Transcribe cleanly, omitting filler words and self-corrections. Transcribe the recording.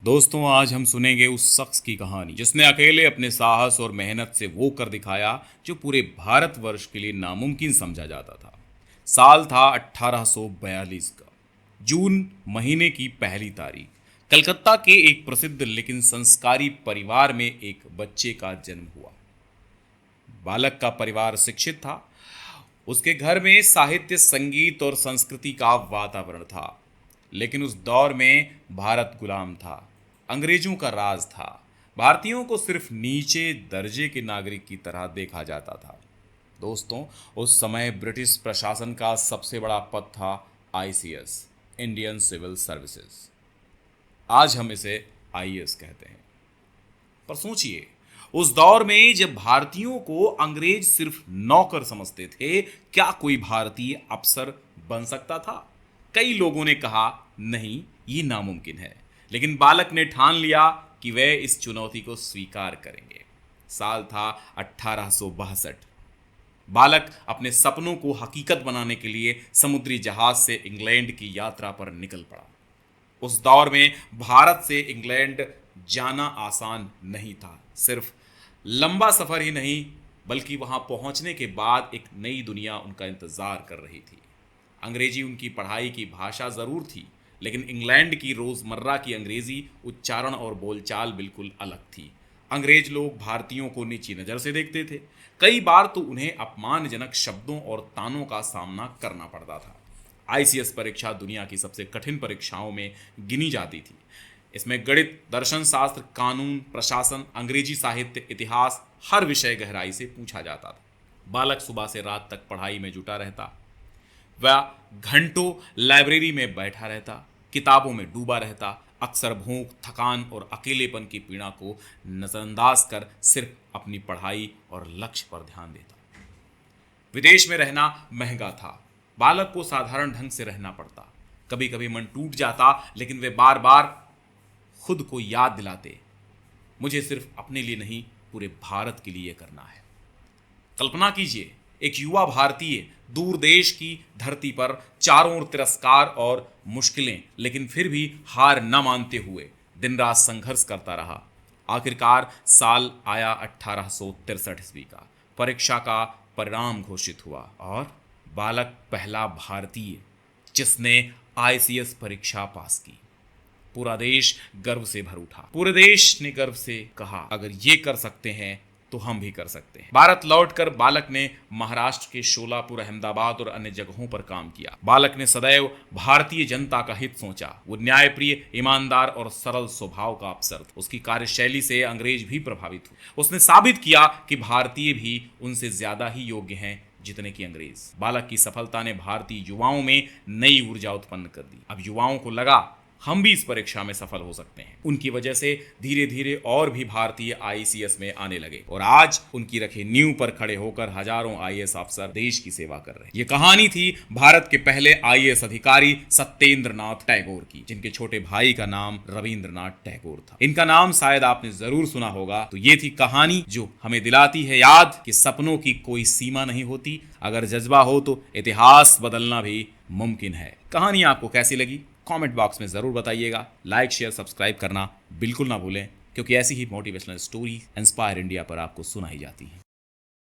दोस्तों, आज हम सुनेंगे उस शख्स की कहानी जिसने अकेले अपने साहस और मेहनत से वो कर दिखाया जो पूरे भारतवर्ष के लिए नामुमकिन समझा जाता था। साल था 1842 का, जून महीने की पहली तारीख। कलकत्ता के एक प्रसिद्ध लेकिन संस्कारी परिवार में एक बच्चे का जन्म हुआ। बालक का परिवार शिक्षित था। उसके घर में साहित्य, संगीत और संस्कृति का वातावरण था। लेकिन उस दौर में भारत गुलाम था, अंग्रेजों का राज था। भारतीयों को सिर्फ नीचे दर्जे के नागरिक की तरह देखा जाता था। दोस्तों, उस समय ब्रिटिश प्रशासन का सबसे बड़ा पद था आईसीएस, इंडियन सिविल सर्विसेज। आज हम इसे आईएएस कहते हैं। पर सोचिए, उस दौर में जब भारतीयों को अंग्रेज सिर्फ नौकर समझते थे, क्या कोई भारतीय अफसर बन सकता था? कई लोगों ने कहा नहीं, ये नामुमकिन है। लेकिन बालक ने ठान लिया कि वे इस चुनौती को स्वीकार करेंगे। साल था 1862। बालक अपने सपनों को हकीकत बनाने के लिए समुद्री जहाज से इंग्लैंड की यात्रा पर निकल पड़ा। उस दौर में भारत से इंग्लैंड जाना आसान नहीं था। सिर्फ लंबा सफर ही नहीं, बल्कि वहां पहुंचने के बाद एक नई दुनिया उनका इंतजार कर रही थी। अंग्रेजी उनकी पढ़ाई की भाषा जरूर थी, लेकिन इंग्लैंड की रोजमर्रा की अंग्रेजी उच्चारण और बोलचाल बिल्कुल अलग थी। अंग्रेज लोग भारतीयों को नीची नज़र से देखते थे। कई बार तो उन्हें अपमानजनक शब्दों और तानों का सामना करना पड़ता था। आईसीएस परीक्षा दुनिया की सबसे कठिन परीक्षाओं में गिनी जाती थी। इसमें गणित, दर्शन शास्त्र, कानून, प्रशासन, अंग्रेजी साहित्य, इतिहास, हर विषय गहराई से पूछा जाता था। बालक सुबह से रात तक पढ़ाई में जुटा रहता। वह घंटों लाइब्रेरी में बैठा रहता, किताबों में डूबा रहता। अक्सर भूख, थकान और अकेलेपन की पीड़ा को नजरअंदाज कर सिर्फ अपनी पढ़ाई और लक्ष्य पर ध्यान देता। विदेश में रहना महंगा था। बालक को साधारण ढंग से रहना पड़ता। कभी कभी मन टूट जाता, लेकिन वे बार बार खुद को याद दिलाते, मुझे सिर्फ अपने लिए नहीं, पूरे भारत के लिए करना है। कल्पना कीजिए, एक युवा भारतीय दूर देश की धरती पर, चारों ओर तिरस्कार और मुश्किलें, लेकिन फिर भी हार न मानते हुए दिन रात संघर्ष करता रहा। आखिरकार साल आया 1863 ईस्वी का। परीक्षा का परिणाम घोषित हुआ और बालक पहला भारतीय जिसने आईसीएस परीक्षा पास की। पूरा देश गर्व से भर उठा। पूरे देश ने गर्व से कहा, अगर ये कर सकते हैं तो हम भी कर सकते हैं। भारत लौटकर बालक ने महाराष्ट्र के शोलापुर, अहमदाबाद और अन्य जगहों पर काम किया। बालक ने सदैव भारतीय जनता का हित सोचा। वो न्यायप्रिय, ईमानदार और सरल स्वभाव का अफसर था। उसकी कार्यशैली से अंग्रेज भी प्रभावित हुए। उसने साबित किया कि भारतीय भी उनसे ज्यादा ही योग्य हैं जितने की अंग्रेज। बालक की सफलता ने भारतीय युवाओं में नई ऊर्जा उत्पन्न कर दी। अब युवाओं को लगा हम भी इस परीक्षा में सफल हो सकते हैं। उनकी वजह से धीरे धीरे और भी भारतीय आईसीएस में आने लगे और आज उनकी रखे नींव पर खड़े होकर हजारों आईएएस अफसर देश की सेवा कर रहे हैं। ये कहानी थी भारत के पहले आईएएस अधिकारी सत्येंद्र नाथ टैगोर की, जिनके छोटे भाई का नाम रविंद्रनाथ टैगोर था। इनका नाम शायद आपने जरूर सुना होगा। तो ये थी कहानी जो हमें दिलाती है याद कि सपनों की कोई सीमा नहीं होती। अगर जज्बा हो तो इतिहास बदलना भी मुमकिन है। कहानी आपको कैसी लगी कमेंट बॉक्स में ज़रूर बताइएगा। लाइक, शेयर, सब्सक्राइब करना बिल्कुल ना भूलें, क्योंकि ऐसी ही मोटिवेशनल स्टोरी इंस्पायर इंडिया पर आपको सुनाई जाती है।